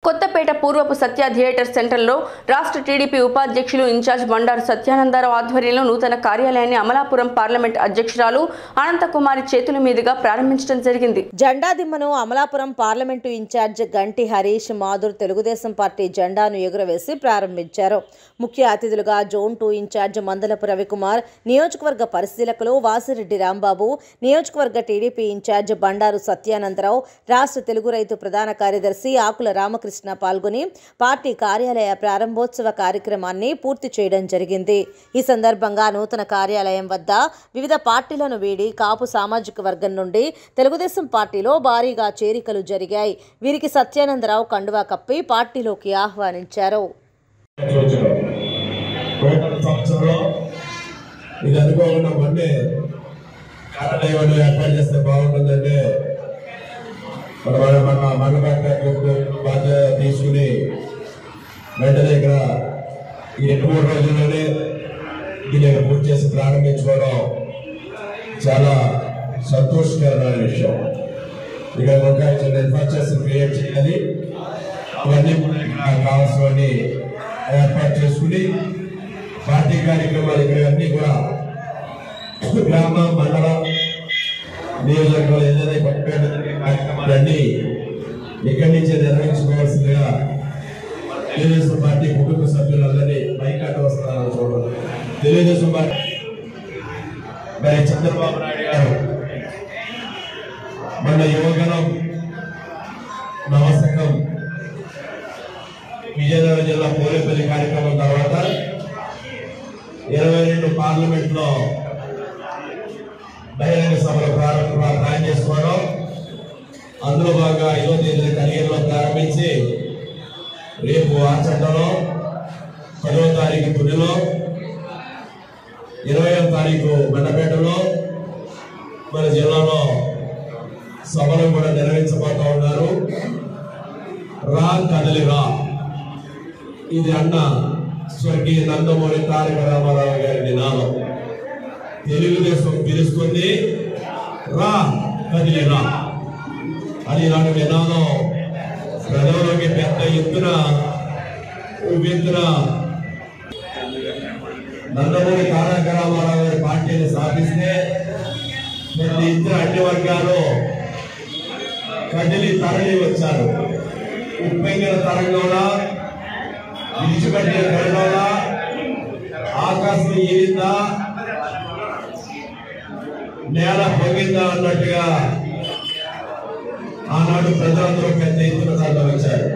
కొత్తపేట పూర్వపు సత్య థియేటర్ సెంటర్లో రాష్ట్ర టీడీపీ ఉపాధ్యక్షులు ఇన్ఛార్జ్ బండారు సత్యానందరావు ఆధ్వర్యంలో నూతన కార్యాలయాన్ని అమలాపురం పార్లమెంట్ అధ్యక్షురాలు అనంతకుమారి చేతుల మీదుగా ప్రారంభించడం జరిగింది. జెండా దిమ్మను అమలాపురం పార్లమెంటు ఇన్ఛార్జ్ గంటి హరీష్ మాధుర్ తెలుగుదేశం పార్టీ జెండాను ఎగురవేసి ప్రారంభించారు. ముఖ్య అతిథులుగా జోన్ 2 ఇన్ఛార్జ్ మందలపు రవికుమార్, నియోజకవర్గ పరిశీలకులు వాసిరెడ్డి రాంబాబు, నియోజకవర్గ టీడీపీ ఇన్ఛార్జ్ బండారు సత్యానందరావు, రాష్ట్ర తెలుగు రైతు ప్రధాన కార్యదర్శి ఆకుల రామకృష్ణ పాల్గొని పార్టీ కార్యాలయ ప్రారంభోత్సవ కార్యక్రమాన్ని పూర్తి చేయడం జరిగింది. ఈ సందర్భంగా నూతన కార్యాలయం వద్ద వివిధ పార్టీలను వీడి కాపు సామాజిక వర్గం నుండి తెలుగుదేశం పార్టీలో భారీగా చేరికలు జరిగాయి. వీరికి సత్యానందరావు కండువా కప్పి పార్టీలోకి ఆహ్వానించారు. బాధ్యత తీసుకుని వెంటనే ఇక్కడ ఈ 2-3 రోజుల్లోనే దీన్ని పూర్తి చేసి ప్రారంభించుకోవడం చాలా సంతోషకరమైన విషయం. ఇక్కడ ఒక చిన్న ఇన్ఫ్రాస్ట్రక్చర్ క్రియేట్ చేయాలి. అవన్నీ కావాల్సినవన్నీ ఏర్పాటు చేసుకుని పార్టీ కార్యక్రమాలు ఇక్కడ అన్నీ కూడా గ్రామ మండల నియోజకవర్గాలు ఏదైనా కార్యక్రమాలన్నీ ఇక్కడి నుంచే నిర్వహించుకోవాల్సిందిగా తెలుగుదేశం పార్టీ కుటుంబ సభ్యులందరినీ పైకాట వస్తున్నారని చూడాలి. తెలుగుదేశం పార్టీ మరి చంద్రబాబు నాయుడు గారు మన యువగణం నవసంగం విజయనగరం జిల్లా పోలేపల్లి కార్యక్రమం తర్వాత 22 పార్లమెంట్ లో బహిరంగ సభలు ప్లాన్ చేసుకోవడం, అందులో భాగంగా 5వ తేదీ కలిగిలో ప్రారంభించి రేపు ఆచంటలో, 10వ తారీఖు తుడిలో, 20వ తారీఖు మండపేటలో మన జిల్లాలో సభలు కూడా నిర్వహించబోతా ఉన్నారు. రా కదలిరా, ఇది అన్న స్వర్గీయ నందమూరి తారక రామారావు గారి నినాదం. తెలుగుదేశం పిలుస్తుంది, రా కదిలిరా అని నాడు నినాదం ప్రజల్లోకి పెద్ద ఎత్తున నందమూరి తారక రామారావు గారి పార్టీని స్థాపిస్తే ప్రతి ఇద్దరు అన్ని వర్గాలు కదిలి తరలి వచ్చారు. ఉప్పెంగిన తరంగంలా, విడిచిపెట్టిన తరంగంలా, ఆకాశం ఏరిందా, నేల పొంగిందా అన్నట్టుగా ఆనాడు ప్రజలందరూ పెద్ద ఎత్తున తరలి వచ్చారు.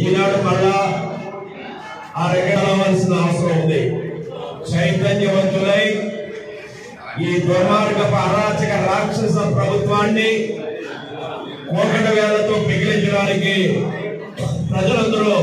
ఈనాడు మళ్ళా ఆ రంగవలసిన అవసరం ఉంది. చైతన్యవంతులై ఈ దుర్మార్గపు అరాచక రాక్షస ప్రభుత్వాన్ని కోకట వేలతో పిగిలించడానికి ప్రజలందరూ